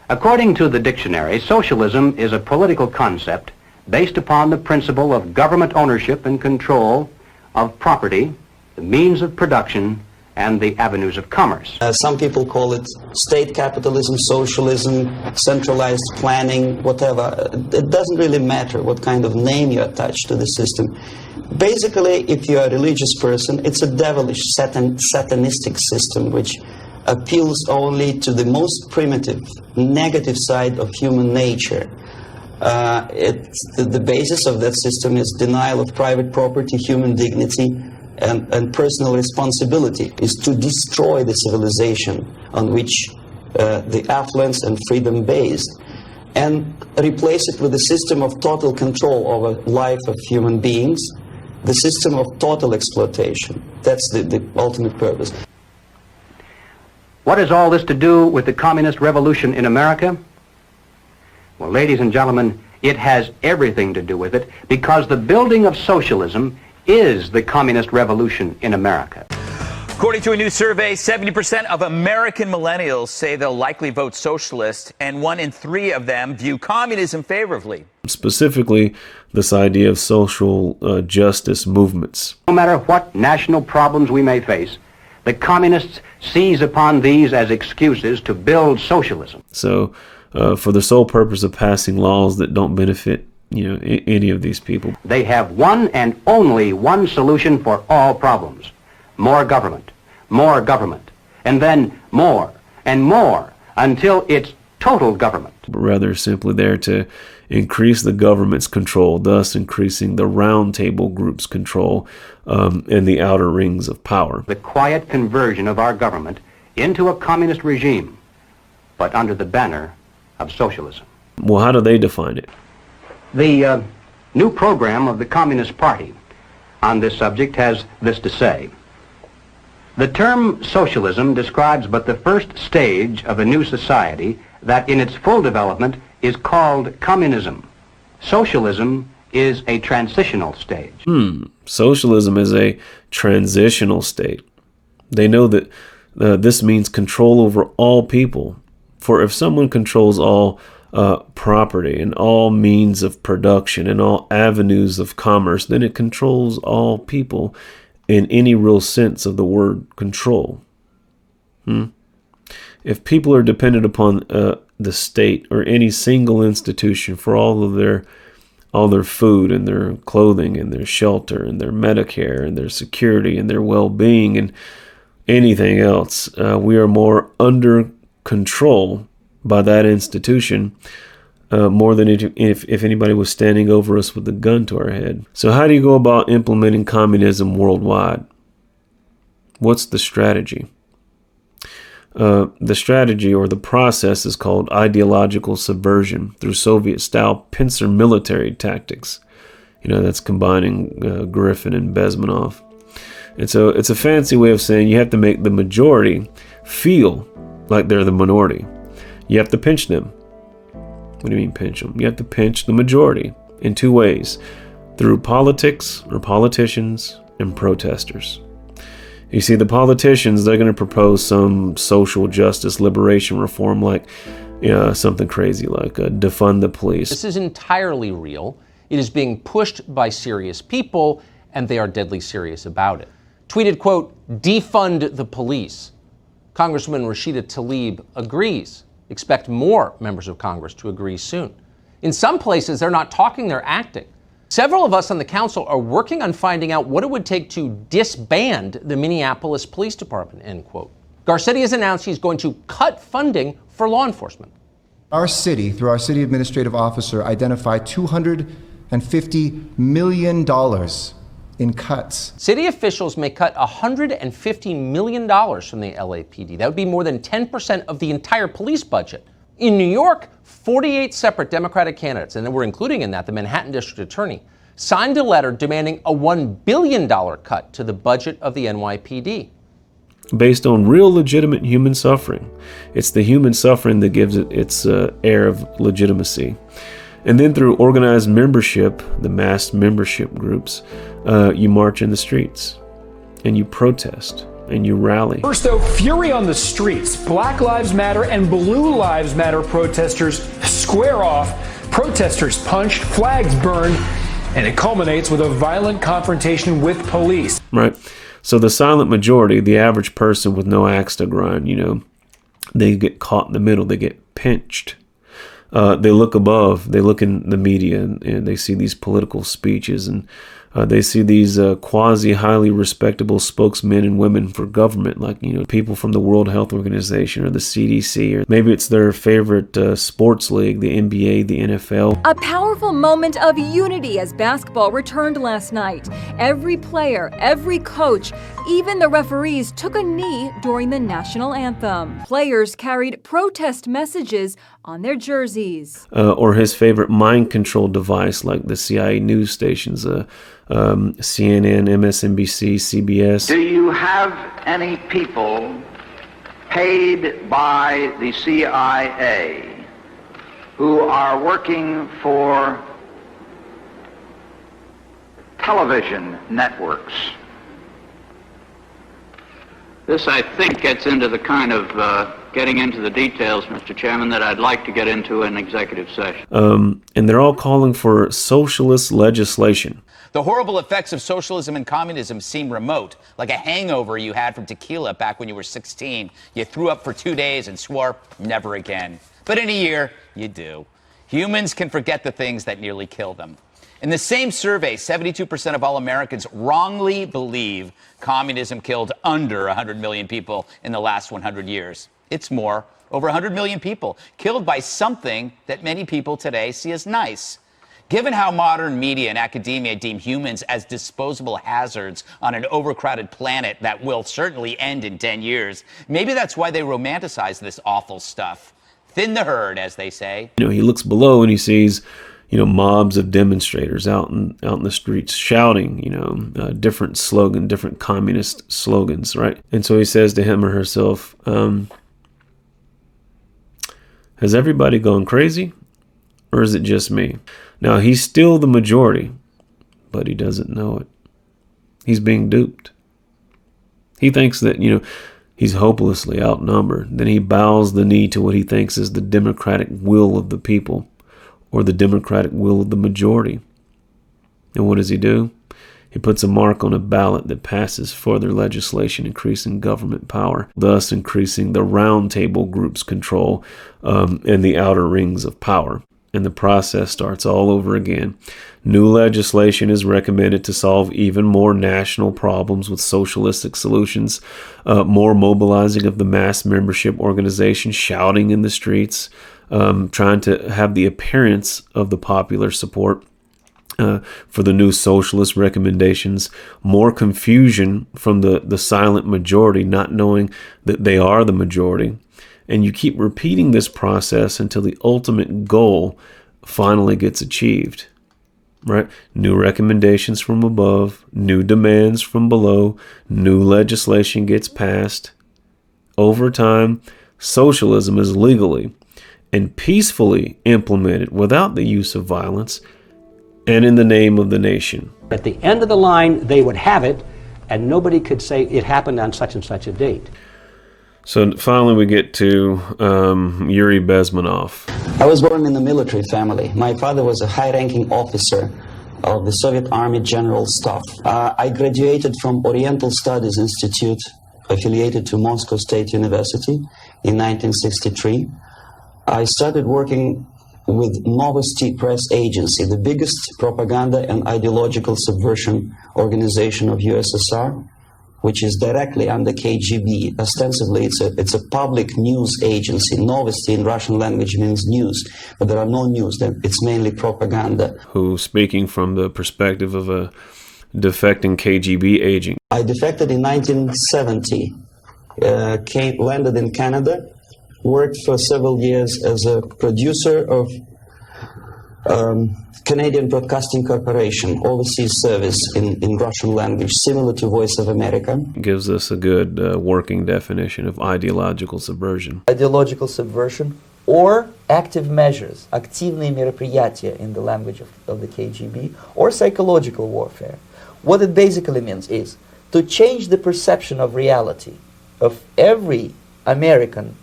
According to the dictionary, socialism is a political concept based upon the principle of government ownership and control of property, the means of production, and the avenues of commerce. Some people call it state capitalism, socialism, centralized planning, whatever. It doesn't really matter what kind of name you attach to the system. Basically, if you're a religious person, it's a devilish, satanistic system which appeals only to the most primitive, negative side of human nature. The basis of that system is denial of private property, human dignity, and personal responsibility, is to destroy the civilization on which the affluence and freedom based, and replace it with a system of total control over life of human beings, the system of total exploitation. That's the ultimate purpose. What has all this to do with the communist revolution in America? Well, ladies and gentlemen, it has everything to do with it, because the building of socialism is the communist revolution in America. According to a new survey, 70% of American millennials say they'll likely vote socialist, and 1 in 3 of them view communism favorably. Specifically, this idea of social justice movements. No matter what national problems we may face, the communists seize upon these as excuses to build socialism. So, for the sole purpose of passing laws that don't benefit, any of these people. They have one and only one solution for all problems: more government, and then more and more until it's total government. Rather simply there to increase the government's control, thus increasing the round table group's control and the outer rings of power. The quiet conversion of our government into a communist regime, but under the banner of socialism. Well, how do they define it? The new program of the Communist Party on this subject has this to say: the term socialism describes but the first stage of a new society that in its full development is called communism. Socialism is a transitional stage. Socialism is a transitional state. They know that this means control over all people. For if someone controls all property and all means of production and all avenues of commerce, then it controls all people in any real sense of the word control. If people are dependent upon the state or any single institution for all their food and their clothing and their shelter and their Medicare and their security and their well-being and anything else, we are more under control by that institution more than if anybody was standing over us with a gun to our head. So how do you go about implementing communism worldwide? What's the strategy? The strategy or the process is called ideological subversion through Soviet-style pincer military tactics. That's combining Griffin and Bezmenov. And so it's a fancy way of saying you have to make the majority feel like they're the minority. You have to pinch them. What do you mean pinch them? You have to pinch the majority in two ways: through politics or politicians and protesters. You see, the politicians, they're going to propose some social justice liberation reform, like something crazy like defund the police. This is entirely real. It is being pushed by serious people, and they are deadly serious about it. Tweeted, quote, "Defund the police." Congresswoman Rashida Tlaib agrees. Expect more members of Congress to agree soon. In some places, they're not talking, they're acting. Several of us on the council are working on finding out what it would take to disband the Minneapolis Police Department, end quote. Garcetti has announced he's going to cut funding for law enforcement. Our city, through our city administrative officer, identified $250 million in cuts. City officials may cut $150 million from the LAPD. That would be more than 10% of the entire police budget. In New York, 48 separate Democratic candidates, and we're including in that the Manhattan District Attorney, signed a letter demanding a $1 billion cut to the budget of the NYPD. Based on real legitimate human suffering. It's the human suffering that gives it its air of legitimacy. And then through organized membership, the mass membership groups, you march in the streets and you protest and you rally. First, though, fury on the streets. Black Lives Matter and Blue Lives Matter protesters square off. Protesters punched, flags burned, and it culminates with a violent confrontation with police. Right. So the silent majority, the average person with no axe to grind, they get caught in the middle. They get pinched. They look above. They look in the media and they see these political speeches and they see these quasi-highly respectable spokesmen and women for government, like, people from the World Health Organization or the CDC, or maybe it's their favorite sports league, the NBA, the NFL. A powerful moment of unity as basketball returned last night. Every player, every coach, even the referees took a knee during the national anthem. Players carried protest messages on their jerseys. Or his favorite mind control device, like the CIA news stations, CNN, MSNBC, CBS. Do you have any people paid by the CIA who are working for television networks? This, I think, gets into the kind of getting into the details, Mr. Chairman, that I'd like to get into in executive session. And they're all calling for socialist legislation. The horrible effects of socialism and communism seem remote, like a hangover you had from tequila back when you were 16. You threw up for 2 days and swore never again. But in a year, you do. Humans can forget the things that nearly kill them. In the same survey, 72% of all Americans wrongly believe communism killed under 100 million people in the last 100 years. It's more, over 100 million people killed by something that many people today see as nice. Given how modern media and academia deem humans as disposable hazards on an overcrowded planet that will certainly end in 10 years, maybe that's why they romanticize this awful stuff. Thin the herd, as they say. He looks below and he sees, mobs of demonstrators out in the streets shouting, different different communist slogans, right? And so he says to him or herself, has everybody gone crazy, or is it just me? Now, he's still the majority, but he doesn't know it. He's being duped. He thinks that, he's hopelessly outnumbered. Then he bows the knee to what he thinks is the democratic will of the people, or the democratic will of the majority. And what does he do? He puts a mark on a ballot that passes further legislation increasing government power, thus increasing the round table group's control and the outer rings of power. And the process starts all over again. New legislation is recommended to solve even more national problems with socialistic solutions, more mobilizing of the mass membership organization, shouting in the streets, trying to have the appearance of the popular support for the new socialist recommendations, more confusion from the silent majority not knowing that they are the majority. And you keep repeating this process until the ultimate goal finally gets achieved, right? New recommendations from above, new demands from below, new legislation gets passed. Over time, socialism is legally and peacefully implemented without the use of violence and in the name of the nation. At the end of the line, they would have it, and nobody could say it happened on such and such a date. So finally we get to Yuri Bezmenov. I was born in a military family. My father was a high-ranking officer of the Soviet Army General Staff. I graduated from Oriental Studies Institute, affiliated to Moscow State University, in 1963. I started working with Novosti Press Agency, the biggest propaganda and ideological subversion organization of USSR, which is directly under KGB. Ostensibly, it's a public news agency. Novosti in Russian language means news, but there are no news. It's mainly propaganda. Who, speaking from the perspective of a defecting KGB agent. I defected in 1970, landed in Canada, worked for several years as a producer of Canadian Broadcasting Corporation, overseas service in Russian language, similar to Voice of America. Gives us a good working definition of ideological subversion. Ideological subversion, or active measures, активные мероприятия in the language of the KGB, or psychological warfare. What it basically means is to change the perception of reality of every American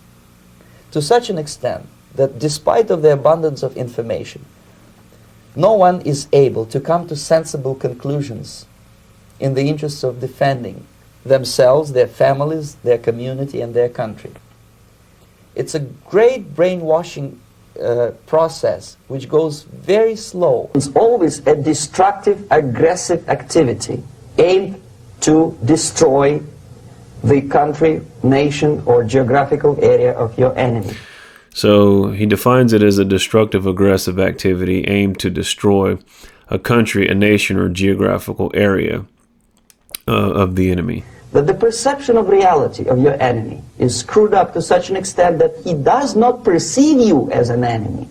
to such an extent that despite of the abundance of information, no one is able to come to sensible conclusions in the interests of defending themselves, their families, their community, and their country. It's a great brainwashing process which goes very slow. It's always a destructive, aggressive activity aimed to destroy the country, nation, or geographical area of your enemy. So he defines it as a destructive, aggressive activity aimed to destroy a country, a nation, or geographical area of the enemy. That the perception of reality of your enemy is screwed up to such an extent that he does not perceive you as an enemy.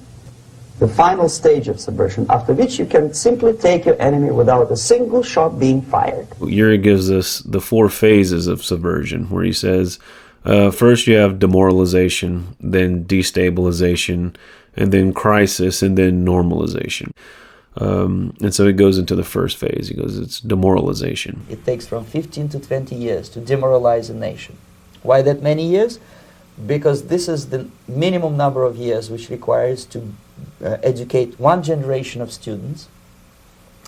The final stage of subversion, after which you can simply take your enemy without a single shot being fired. Yuri gives us the 4 phases of subversion, where he says, first you have demoralization, then destabilization, and then crisis, and then normalization. And so he goes into the first phase. He goes, it's demoralization. It takes from 15 to 20 years to demoralize a nation. Why that many years? Because this is the minimum number of years which requires to educate one generation of students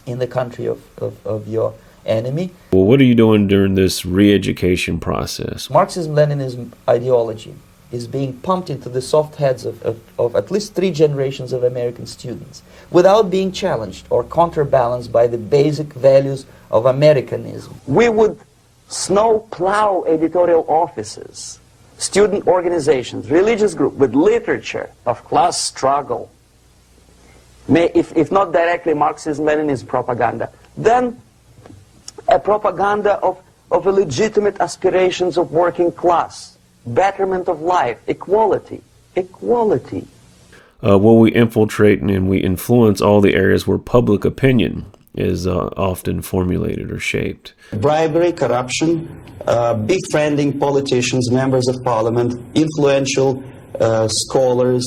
in the country of your enemy. Well, what are you doing during this re-education process? Marxism-Leninism ideology is being pumped into the soft heads of at least 3 generations of American students without being challenged or counterbalanced by the basic values of Americanism. We would snow plow editorial offices, student organizations, religious groups with literature of class struggle, if not directly Marxism-Leninism propaganda, then a propaganda of a legitimate aspirations of working class, betterment of life, equality. Well, we infiltrate and we influence all the areas where public opinion is often formulated or shaped. Bribery, corruption, befriending politicians, members of parliament, influential scholars,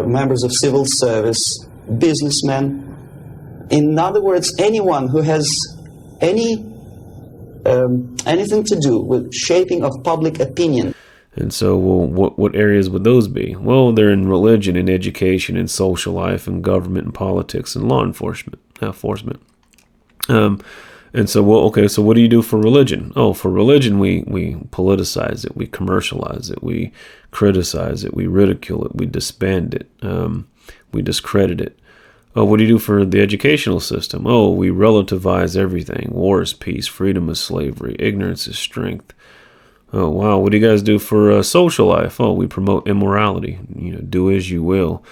members of civil service, businessmen. In other words, anyone who has anything to do with shaping of public opinion. And so, well, what areas would those be? Well, they're in religion and education and social life and government and politics and law enforcement. And so, well, okay, so what do you do for religion? Oh, for religion, we politicize it, we commercialize it, we criticize it, we ridicule it, we disband it, we discredit it. Oh, what do you do for the educational system? Oh, we relativize everything. War is peace, freedom is slavery, ignorance is strength. Oh, wow, what do you guys do for social life? Oh, we promote immorality. Do as you will.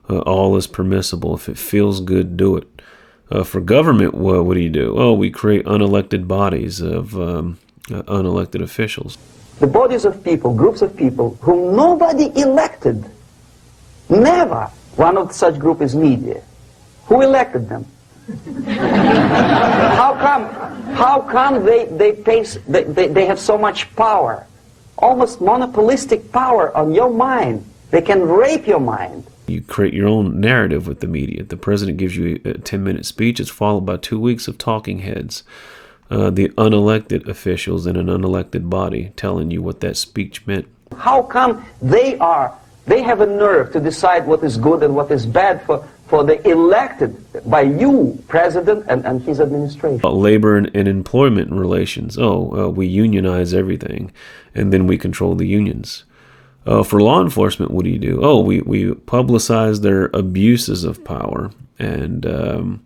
All is permissible. If it feels good, do it. For government, what do you do? Oh, we create unelected bodies of unelected officials. The bodies of people, groups of people whom nobody elected. Never. One of such group is media. Who elected them? How come they have so much power? Almost monopolistic power on your mind They can rape your mind. You create your own narrative with the media. The president gives you a 10-minute speech. It's followed by 2 weeks of talking heads. The unelected officials in an unelected body telling you what that speech meant. How come they have a nerve to decide what is good and what is bad for the elected by you, president, and his administration? Labor and employment relations. We unionize everything, and then we control the unions. For law enforcement, what do? We publicize their abuses of power, and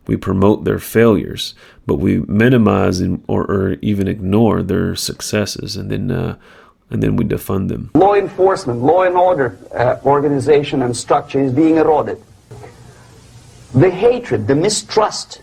we promote their failures, but we minimize or even ignore their successes, and then we defund them. Law enforcement, law and order organization and structure is being eroded. The hatred, the mistrust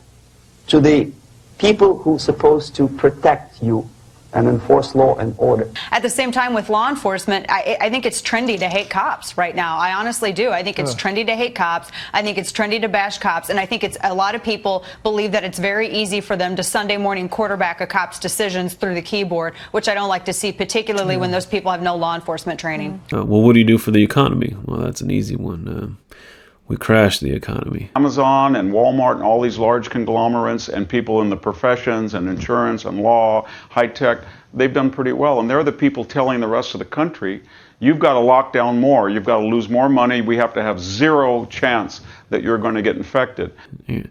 to the people who are supposed to protect you and enforce law and order. At the same time, with law enforcement, I think it's trendy to hate cops right now. I honestly do. I think it's trendy to hate cops. I think it's trendy to bash cops. And I think a lot of people believe that it's very easy for them to Sunday morning quarterback a cop's decisions through the keyboard, which I don't like to see, particularly when those people have no law enforcement training. Well, what do you do for the economy? Well, that's an easy one. We crash the economy. Amazon and Walmart and all these large conglomerates and people in the professions and insurance and law, high tech, they've done pretty well. And they're the people telling the rest of the country, you've got to lock down more, you've got to lose more money, we have to have zero chance that you're going to get infected. Yeah.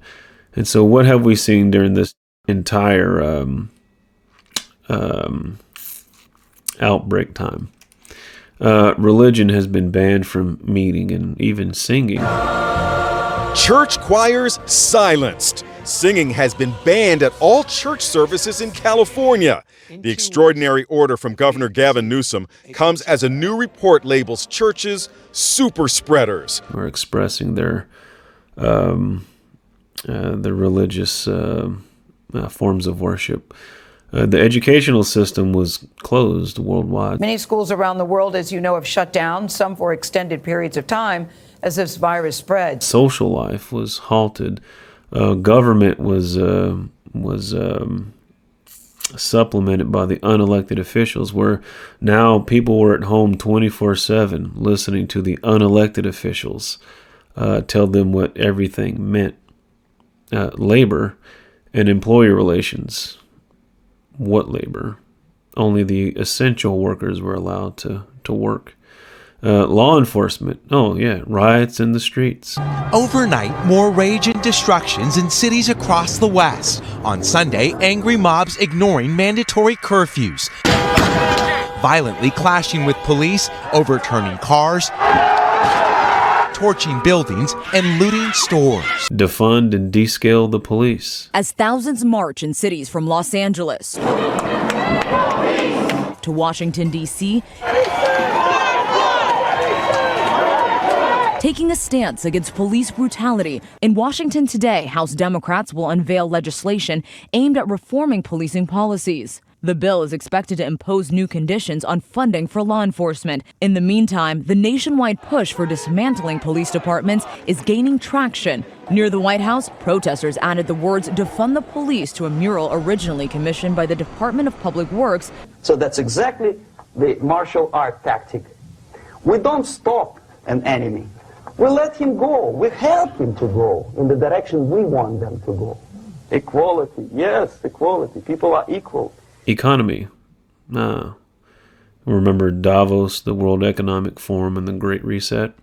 And so what have we seen during this entire outbreak time? Religion has been banned from meeting and even singing. Church choirs silenced. Singing has been banned at all church services in California. The extraordinary order from Governor Gavin Newsom comes as a new report labels churches super spreaders. We're expressing their religious forms of worship. The educational system was closed worldwide. Many schools around the world, as you know, have shut down, some for extended periods of time as this virus spreads. Social life was halted. Government was supplemented by the unelected officials, where now people were at home 24/7 listening to the unelected officials tell them what everything meant. Labor and employer relations. What labor? Only the essential workers were allowed to work. Law enforcement. Riots in the streets. Overnight, more rage and destructions in cities across the West. On Sunday, angry mobs ignoring mandatory curfews, violently clashing with police, overturning cars, torching buildings, and looting stores. Defund and descale the police. As thousands march in cities from Los Angeles to Washington, D.C., taking a stance against police brutality. In Washington today, House Democrats will unveil legislation aimed at reforming policing policies. The bill is expected to impose new conditions on funding for law enforcement. In the meantime, the nationwide push for dismantling police departments is gaining traction. Near the White House, protesters added the words "defund the police" to a mural originally commissioned by the Department of Public Works. So that's exactly the martial art tactic. We don't stop an enemy. We let him go. We help him to go in the direction we want them to go. Equality. Yes, equality. People are equal. Economy. Remember Davos, the World Economic Forum, and the Great Reset?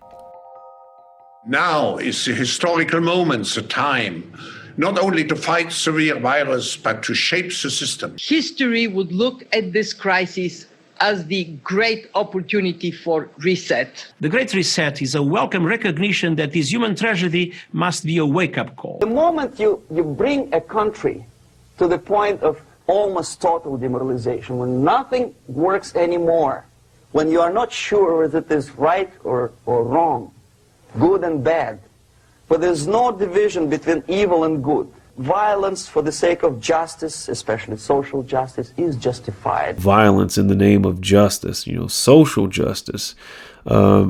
Now is the historical moment, the time, not only to fight severe virus, but to shape the system. History would look at this crisis as the great opportunity for reset. The Great Reset is a welcome recognition that this human tragedy must be a wake-up call. The moment you bring a country to the point of almost total demoralization, when nothing works anymore, when you are not sure whether it is right or wrong, good and bad, but there's no division between evil and good. Violence for the sake of justice, especially social justice, is justified. Violence in the name of justice, social justice,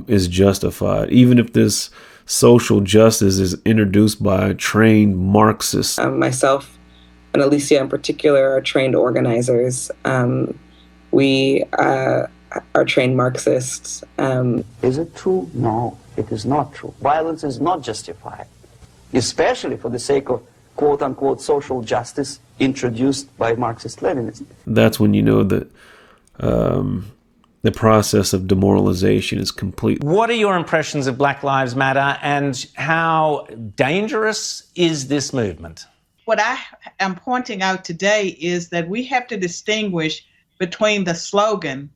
is justified, even if this social justice is introduced by trained Marxists. Myself and Alicia in particular are trained organizers. We are trained Marxists. Is it true? No, it is not true. Violence is not justified, especially for the sake of quote-unquote social justice introduced by Marxist-Leninists. That's when you know that the process of demoralization is complete. What are your impressions of Black Lives Matter, and how dangerous is this movement? What I am pointing out today is that we have to distinguish between the slogan,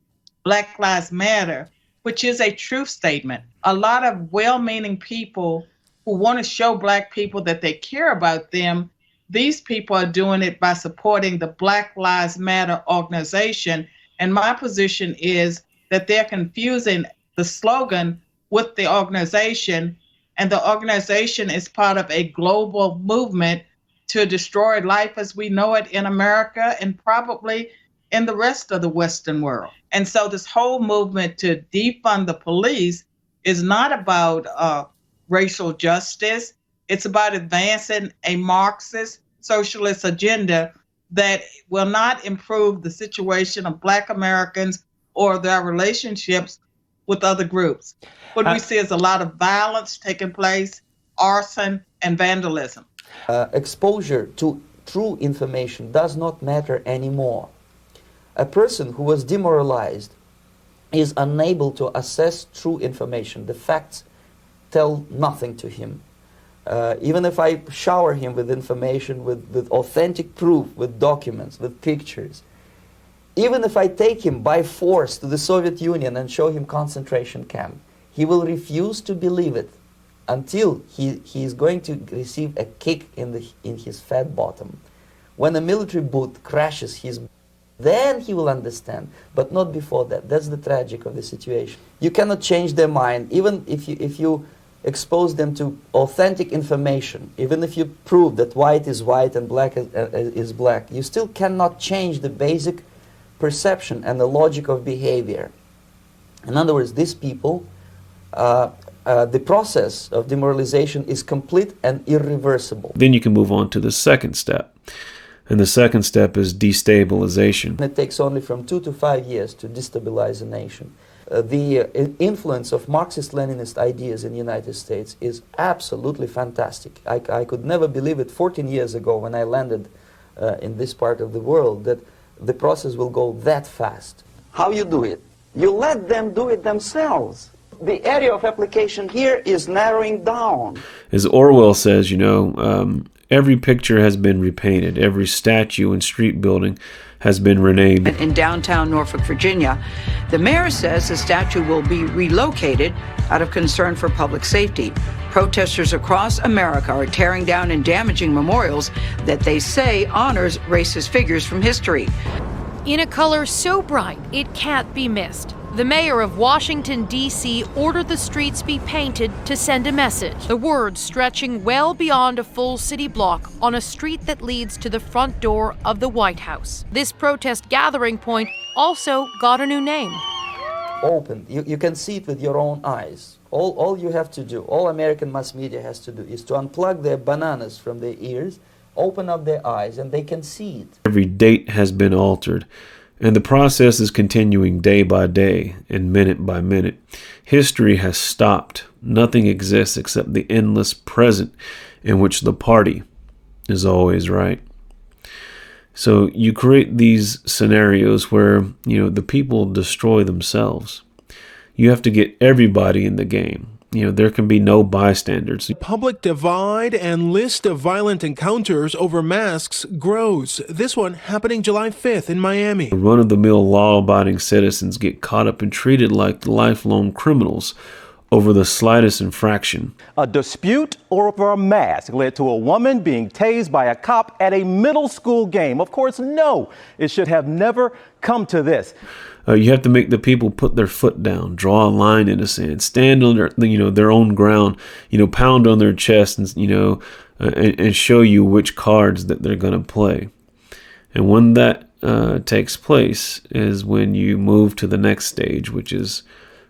Black Lives Matter, which is a truth statement. A lot of well-meaning people who want to show Black people that they care about them, these people are doing it by supporting the Black Lives Matter organization. And my position is that they're confusing the slogan with the organization, and the organization is part of a global movement to destroy life as we know it in America and probably in the rest of the Western world. And so this whole movement to defund the police is not about racial justice. It's about advancing a Marxist socialist agenda that will not improve the situation of Black Americans or their relationships with other groups. What we see is a lot of violence taking place, arson, and vandalism. Exposure to true information does not matter anymore. A person who was demoralized is unable to assess true information. The facts tell nothing to him. Even if I shower him with information, with authentic proof, with documents, with pictures, even if I take him by force to the Soviet Union and show him concentration camp, he will refuse to believe it until he is going to receive a kick in his fat bottom. When a military boot crashes then he will understand, but not before that. That's the tragic of the situation. You cannot change their mind, even if you expose them to authentic information, even if you prove that white is white and black is black, you still cannot change the basic perception and the logic of behavior. In other words, these people, the process of demoralization is complete and irreversible. Then you can move on to the second step. And the second step is destabilization. It takes only from 2 to 5 years to destabilize a nation. The influence of Marxist-Leninist ideas in the United States is absolutely fantastic. I could never believe it 14 years ago when I landed in this part of the world that the process will go that fast. How you do it? You let them do it themselves. The area of application here is narrowing down. As Orwell says, every picture has been repainted. Every statue and street building has been renamed. In downtown Norfolk, Virginia, the mayor says the statue will be relocated out of concern for public safety. Protesters across America are tearing down and damaging memorials that they say honors racist figures from history. In a color so bright it can't be missed, the mayor of Washington, D.C. ordered the streets be painted to send a message. The words stretching well beyond a full city block on a street that leads to the front door of the White House. This protest gathering point also got a new name. Open. You can see it with your own eyes. All you have to do, all American mass media has to do, is to unplug their bananas from their ears, open up their eyes, and they can see it. Every date has been altered. And the process is continuing day by day and minute by minute. History has stopped. Nothing exists except the endless present in which the party is always right. So you create these scenarios where, the people destroy themselves. You have to get everybody in the game. There can be no bystanders. Public divide and list of violent encounters over masks grows. This one happening July 5th in Miami. Run-of-the-mill law-abiding citizens get caught up and treated like lifelong criminals over the slightest infraction. A dispute over a mask led to a woman being tased by a cop at a middle school game. Of course, no, it should have never come to this. You have to make the people put their foot down, draw a line in the sand, stand on their own ground, pound on their chest, and and show you which cards that they're going to play. And when that takes place is when you move to the next stage, which is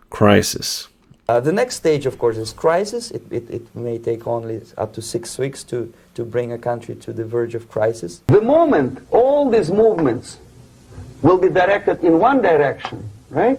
crisis. The next stage, of course, is crisis. It may take only up to 6 weeks to bring a country to the verge of crisis. The moment all these movements will be directed in one direction, right?